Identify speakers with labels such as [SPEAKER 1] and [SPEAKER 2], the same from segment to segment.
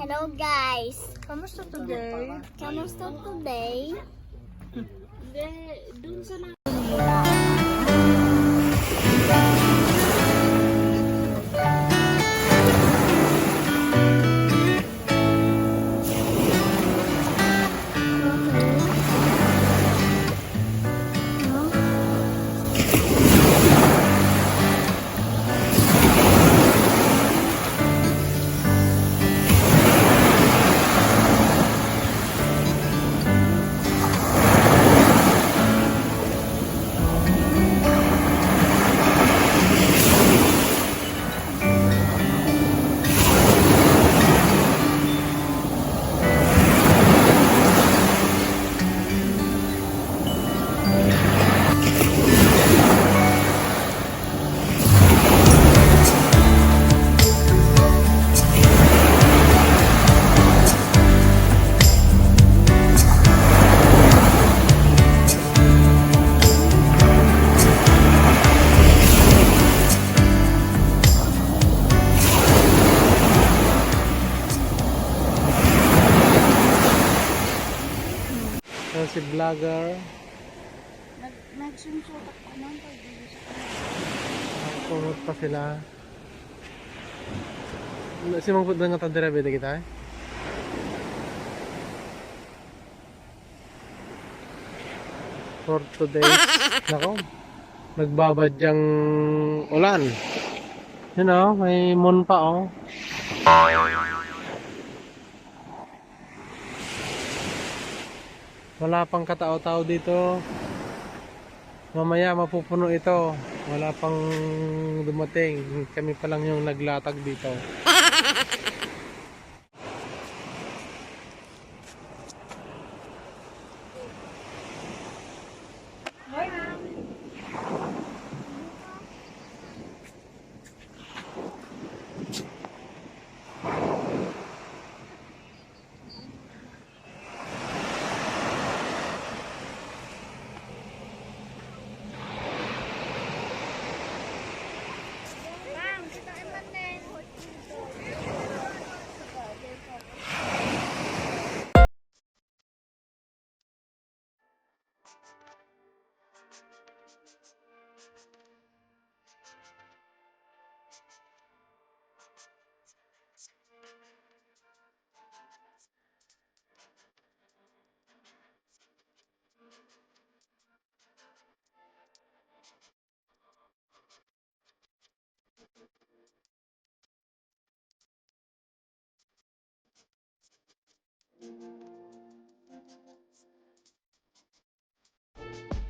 [SPEAKER 1] Hello guys!
[SPEAKER 2] Kamusta today?
[SPEAKER 1] Kamusta today?
[SPEAKER 2] Doon sa
[SPEAKER 3] si vlogger.
[SPEAKER 2] nagsunsutak pa naman pwede
[SPEAKER 3] Kumot pa sila. Si Mang Pudang nga tandira beda kita eh. For today's nako. Nagbabadyang ulan. Yun oh, may moon pa oh. Wala pang katao-tao dito. Mamaya mapupuno ito. Wala pang dumating. Kami pa lang yung naglatag dito.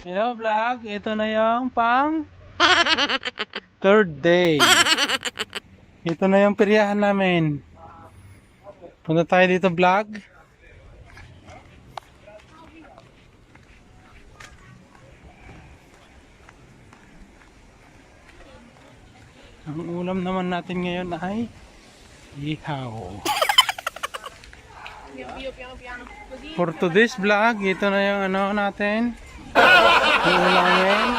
[SPEAKER 3] Hello vlog, ito na yung pang third day. Ito na yung peryahan namin. Punta tayo dito vlog. Ang ulam naman natin ngayon ay ihaw. For today's vlog, ito na yung ano natin. Iulangin,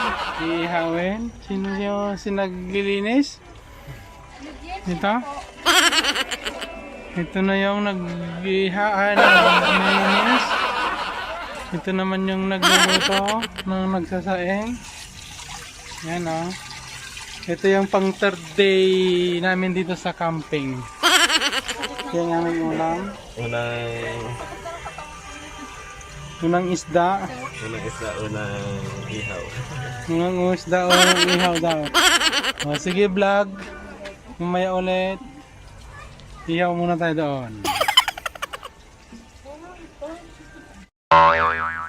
[SPEAKER 3] iihawin. Sino yung sinaglilinis? Ito? Ito na yung nag-ihaan, naglilinis. Ito naman yung nagluluto ng nagsasaing. Yan o. Ito yung pang third day namin dito sa camping. Yan yung aming ulam. Unang isda.
[SPEAKER 4] Unang ihaw.
[SPEAKER 3] Unang isda, unang ihaw daw. O, sige vlog. Mamaya ulit. Ihaw muna tayo doon.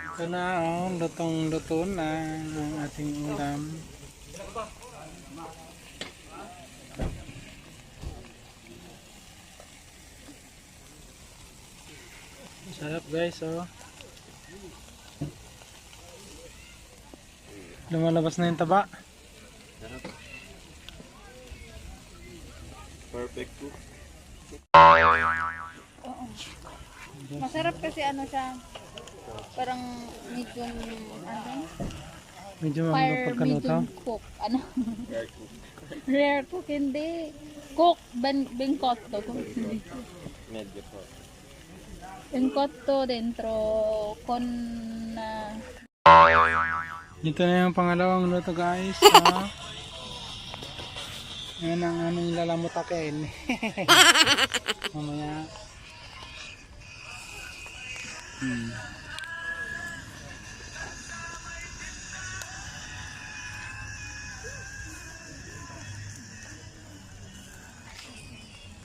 [SPEAKER 3] Ito na, oh, lutong-luto na ang ating ulam. Sarap guys, oh. Lumalabas na yung taba.
[SPEAKER 4] Perfect cook.
[SPEAKER 2] masarap kasi ano siya parang medium ano
[SPEAKER 3] Medyo
[SPEAKER 2] fire
[SPEAKER 3] mamulog pagkaluto.
[SPEAKER 2] medium cook ano rare cook hindi cook bengkot to kung hindi
[SPEAKER 4] Medyo po.
[SPEAKER 2] Yung kotto dentro con
[SPEAKER 3] Ito na yung pangalawang luto guys. Ha? Yan ang aming lalamutakin. Mamaya.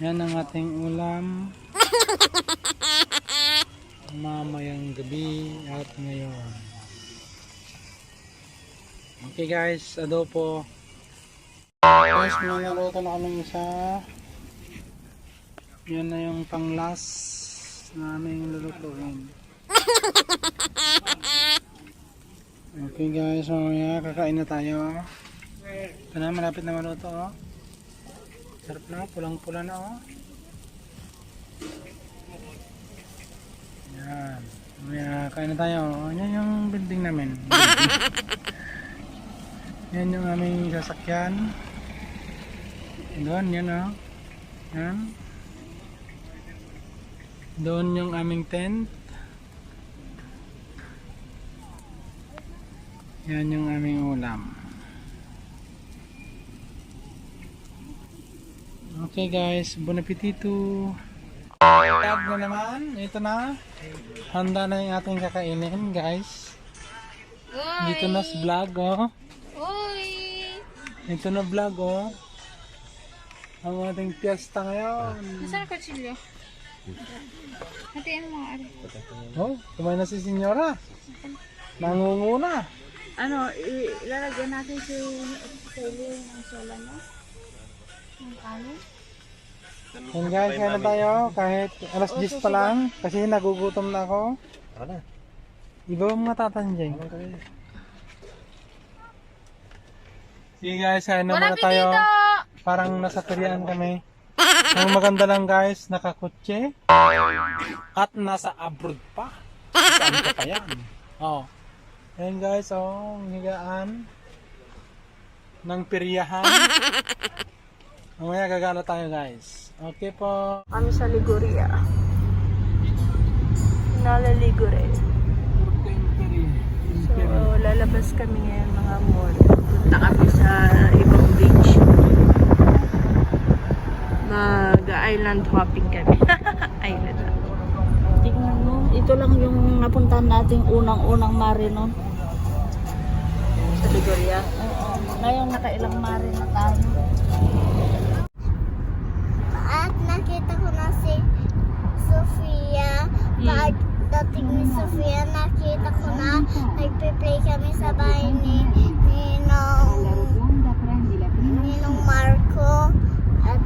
[SPEAKER 3] Yan ang ating ulam. Mamayang gabi at ngayon. Okay guys, adobo. Guys, mga na kami isa. Yan na yung pang last na aming lulutuin. Okay guys, mamaya kakain na tayo. Ito na, malapit na maluto. Oh. Sarap na, pulang-pula na. Oh. Yan. Mamaya kain na tayo. Yan yung building namin. Yan yung aming sasakyan. Doon, yan o. Yan. Doon yung aming tent. Yan yung aming ulam. Okay guys, bon appetito. Vlog na naman. Ito na. Handa na yung ating kakainin guys. Dito na sa vlog oh.
[SPEAKER 2] Uy!
[SPEAKER 3] Ito na vlog oh. Ang ating piyesta ngayon.
[SPEAKER 2] Nasaan ang kutsilyo? Hatiin mo ari.
[SPEAKER 3] Oh, kumain na si Senyora. Nangunguna.
[SPEAKER 2] Ano, ilalagyan natin si Kelly ng sola niya? Ng kanin?
[SPEAKER 3] Yan guys, kaya na tayo. Kahit alas 10 pa lang. Kasi nagugutom na ako.
[SPEAKER 4] Ano?
[SPEAKER 3] Iba mo matatanjay. Sige guys, kaya na muna tayo. Parang nasa Korean kami. Ang maganda lang guys, nakakotse. At nasa abroad pa. Saan ka pa yan? Oh. Ayan guys, oh, higaan ng piryahan. Mamaya gagala tayo guys. Okay po.
[SPEAKER 2] Kami sa Liguria. Nalaligo rin. So, lalabas kami ngayon mga mall. Punta kami sa ibang beach. Mag-island hopping kami. Island. Tingnan mo, ito lang yung napuntahan nating unang-unang mare no? Sa Liguria. Oo. Ngayon nakailang mare na tayo.
[SPEAKER 1] At nakita ko na si Sofia. Pagdating ni Sofia, nakita ko na nagpe-play kami sa bahay ni Ninong Marco. At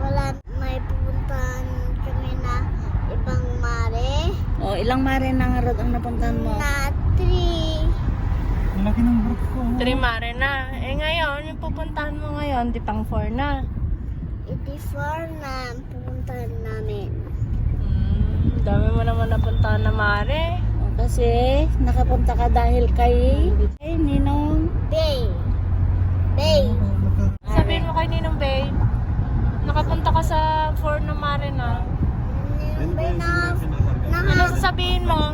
[SPEAKER 1] wala, may pupuntahan kami na ibang mare.
[SPEAKER 2] Oh, ilang mare na nga ang napuntahan mo?
[SPEAKER 1] Na 3.
[SPEAKER 3] Malaki ng group ko.
[SPEAKER 2] 3 mare na. Eh ngayon, yung pupuntahan mo ngayon, di pang 4 na.
[SPEAKER 1] 84 na pupuntahan namin.
[SPEAKER 2] Dami mo naman napuntahan na mare. Kasi nakapunta ka dahil kay Ninong
[SPEAKER 1] Bay. Bay.
[SPEAKER 2] Sabihin mo kay Ninong Bay, nakapunta ka sa 4 na mare na.
[SPEAKER 1] Ninong Bay na
[SPEAKER 2] Ano sasabihin mo?